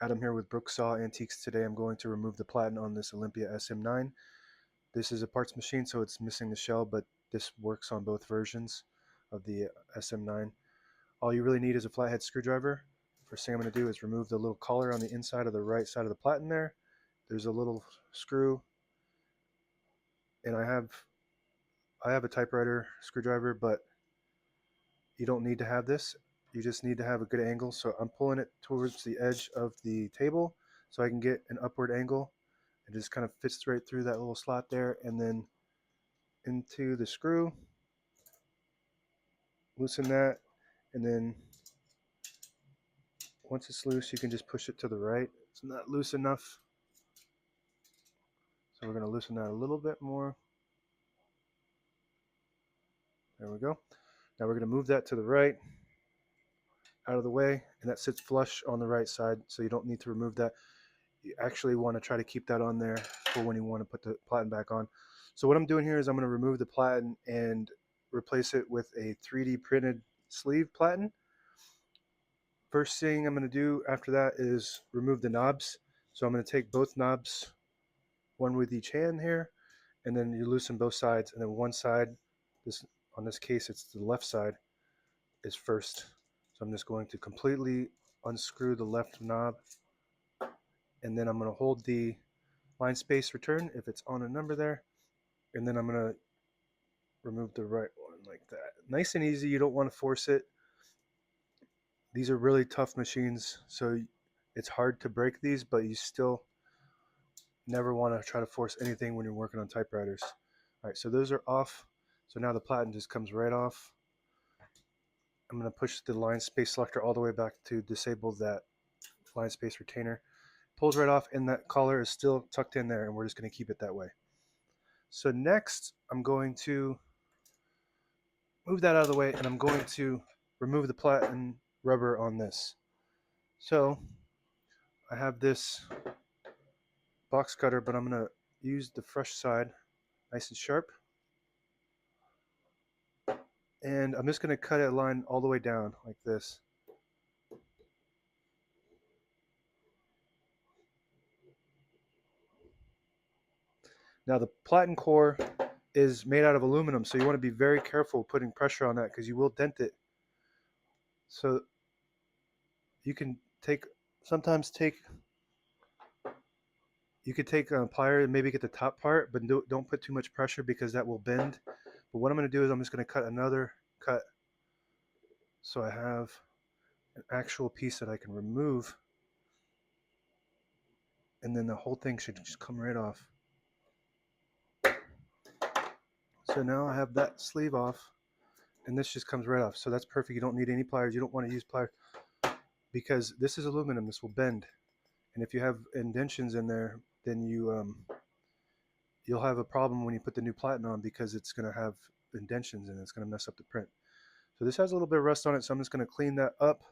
Adam here with Brooksaw Antiques. Today I'm going to remove the platen on this Olympia SM9. This is a parts machine, so it's missing the shell, but this works on both versions of the SM9. All you really need is a flathead screwdriver. First thing I'm going to do is remove the little collar on the inside of the right side of the platen there. There's a little screw, and I have a typewriter screwdriver, but you don't need to have this. You just need to have a good angle. So I'm pulling it towards the edge of the table so I can get an upward angle. It just kind of fits right through that little slot there and then into the screw. Loosen that, and then once it's loose, you can just push it to the right. It's not loose enough, so we're going to loosen that a little bit more. There we go. Now we're going to move that to the right, out of the way, and that sits flush on the right side, so you don't need to remove that. You actually want to try to keep that on there for when you want to put the platen back on. So what I'm doing here is I'm going to remove the platen and replace it with a 3D printed sleeve platen. First thing I'm going to do after that is remove the knobs. So I'm going to take both knobs, one with each hand here, and then you loosen both sides, and then one side, on this case it's the left side, is first. So I'm just going to completely unscrew the left knob, and then I'm going to hold the line space return if it's on a number there, and then I'm going to remove the right one like that. Nice and easy. You don't want to force it. These are really tough machines, so it's hard to break these, but you still never want to try to force anything when you're working on typewriters. All right, so those are off. So now the platen just comes right off. I'm going to push the line space selector all the way back to disable that line space retainer. Pulls right off, and that collar is still tucked in there, and we're just going to keep it that way. So next, I'm going to move that out of the way, and I'm going to remove the platen rubber on this. So I have this box cutter, but I'm going to use the fresh side, nice and sharp. And I'm just going to cut a line all the way down like this. Now the platen core is made out of aluminum, so you want to be very careful putting pressure on that because you will dent it. So you can you could take a plier and maybe get the top part, but don't put too much pressure because that will bend. But what I'm going to do is I'm just going to cut another cut so I have an actual piece that I can remove, and then the whole thing should just come right off. So now I have that sleeve off, and this just comes right off. So that's perfect. You don't need any pliers. You don't want to use pliers because this is aluminum. This will bend, and if you have indentions in there, then you'll have a problem when you put the new platen on because it's going to have indentions and it's going to mess up the print. So this has a little bit of rust on it, so I'm just going to clean that up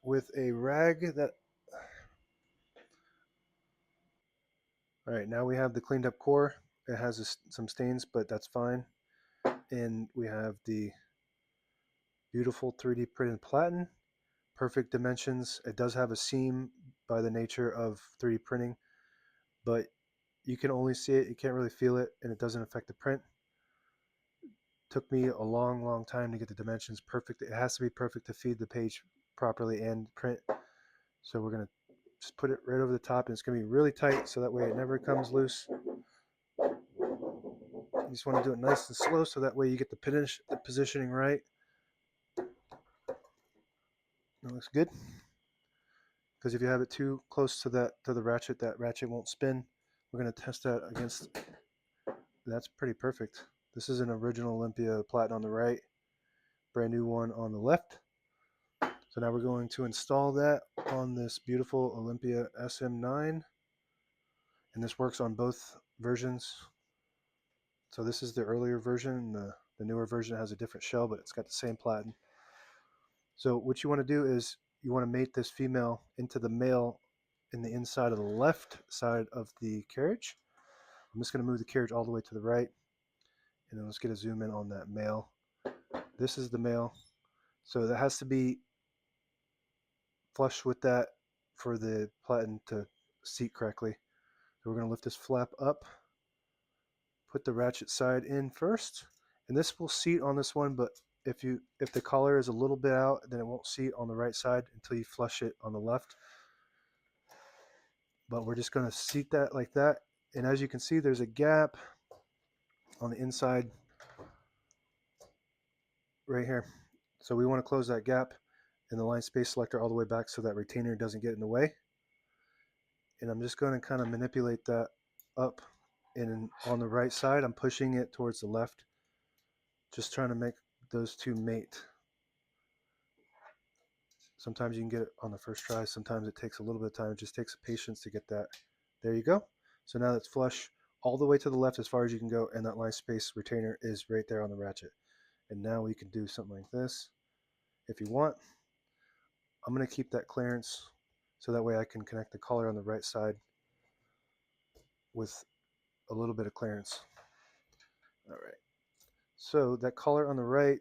with a rag. All right, now we have the cleaned up core. It has some stains, but that's fine. And we have the beautiful 3D printed platen, perfect dimensions. It does have a seam by the nature of 3D printing, but you can only see it, you can't really feel it, and it doesn't affect the print. Took me a long time to get the dimensions perfect. It has to be perfect to feed the page properly and print. So we're going to just put it right over the top, and it's going to be really tight so that way it never comes loose. You just want to do it nice and slow so that way you get the positioning right. That looks good. Because if you have it too close to the ratchet, that ratchet won't spin. We're going to test that against. That's pretty perfect. This is an original Olympia platen on the right, brand new one on the left. So now we're going to install that on this beautiful Olympia SM9, and this works on both versions. So this is the earlier version. The newer version has a different shell, but it's got the same platen. So what you want to do is you want to mate this female into the male in the inside of the left side of the carriage. I'm just going to move the carriage all the way to the right, and then let's get a zoom in on that male. This is the male. So that has to be flush with that for the platen to seat correctly. So we're going to lift this flap up, put the ratchet side in first, and this will seat on this one, but if the collar is a little bit out, then it won't seat on the right side until you flush it on the left. But we're just going to seat that like that, and as you can see, there's a gap on the inside right here. So we want to close that gap in the line space selector all the way back so that retainer doesn't get in the way. And I'm just going to kind of manipulate that up, and on the right side I'm pushing it towards the left, just trying to make those two mate. Sometimes you can get it on the first try, sometimes it takes a little bit of time. It just takes patience to get that. There you go. So now that's flush all the way to the left as far as you can go, and that line space retainer is right there on the ratchet. And now we can do something like this if you want. I'm going to keep that clearance so that way I can connect the collar on the right side with a little bit of clearance. All right. So that collar on the right,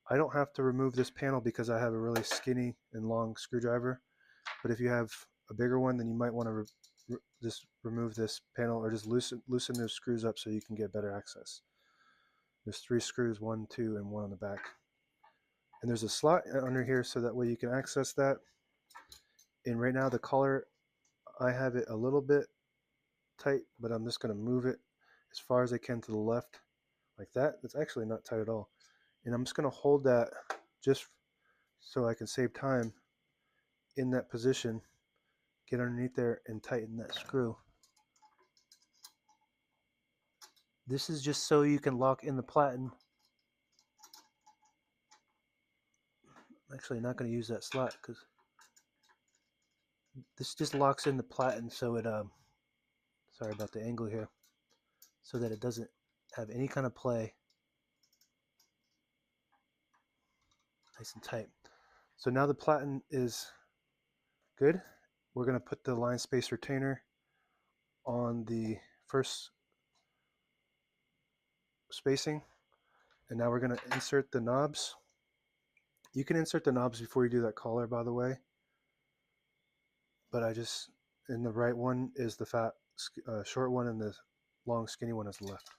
I don't have to remove this panel because I have a really skinny and long screwdriver. But if you have a bigger one, then you might want to just remove this panel, or just loosen those screws up so you can get better access. There's 3 screws, 1, 2, and 1 on the back. And there's a slot under here so that way you can access that. And right now the collar, I have it a little bit tight, but I'm just going to move it as far as I can to the left like that. It's actually not tight at all. And I'm just going to hold that just so I can save time in that position, get underneath there and tighten that screw. This is just so you can lock in the platen. I'm actually not going to use that slot because this just locks in the platen so it, sorry about the angle here, so that it doesn't have any kind of play. Nice and tight. So now the platen is good. We're going to put the line space retainer on the first spacing, and now we're going to insert the knobs. You can insert the knobs before you do that collar, by the way, but and the right one is the fat short one, and the long skinny one is the left.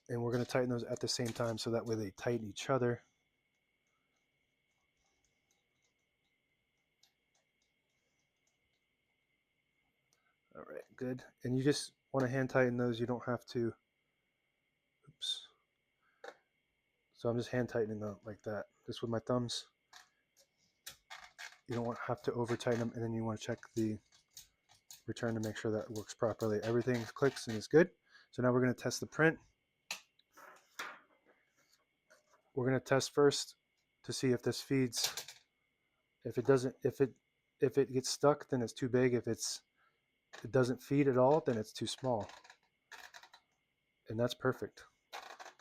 And we're going to tighten those at the same time so that way they tighten each other. All right, good. And you just want to hand tighten those. You don't have to. Oops. So I'm just hand tightening them like that, just with my thumbs. You don't have to over tighten them, and then you want to check the return to make sure that works properly. Everything clicks and is good. So now we're going to test the print. We're going to test first to see if this feeds. If it doesn't, if it gets stuck, then it's too big. If it doesn't feed at all, then it's too small. And that's perfect.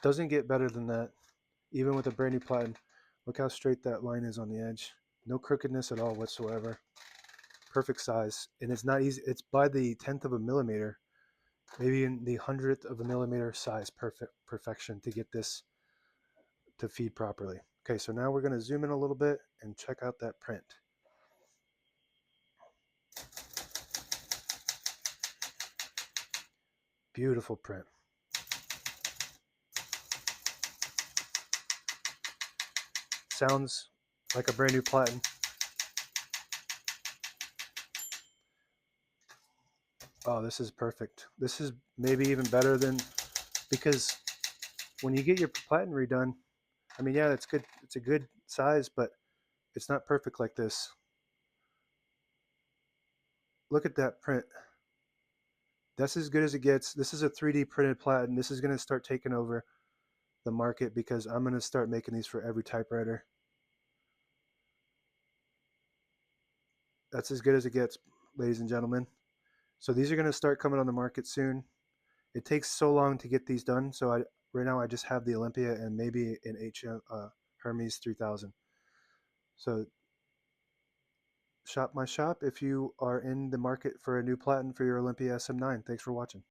Doesn't get better than that, even with a brand new platen. Look how straight that line is on the edge. No crookedness at all whatsoever. Perfect size. And it's not easy. It's by the 1/10 of a millimeter, maybe in the 100th of a millimeter size perfection to get this to feed properly. Okay, so now we're going to zoom in a little bit and check out that print. Beautiful print. Sounds like a brand new platen. Oh, this is perfect. This is maybe even better than, because when you get your platen redone, I mean, yeah, that's good. It's a good size, but it's not perfect like this. Look at that print. That's as good as it gets. This is a 3D printed platen. This is going to start taking over the market because I'm going to start making these for every typewriter. That's as good as it gets, ladies and gentlemen. So these are going to start coming on the market soon. It takes so long to get these done. So right now I just have the Olympia and maybe an Hermes 3000. So shop my shop if you are in the market for a new platen for your Olympia SM9. Thanks for watching.